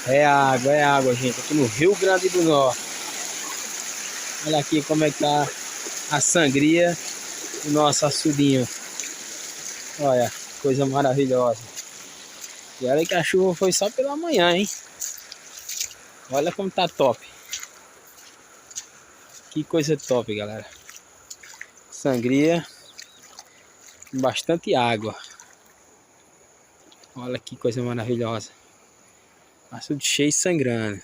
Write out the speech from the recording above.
É água, gente. Aqui no Rio Grande do Norte. Olha aqui como é que tá a sangria do nosso açudinho. Olha, coisa maravilhosa. E olha que a chuva foi só pela manhã, hein? Olha como tá top. Que coisa top, galera. Sangria com bastante água. Olha que coisa maravilhosa. Açude cheio e sangrando.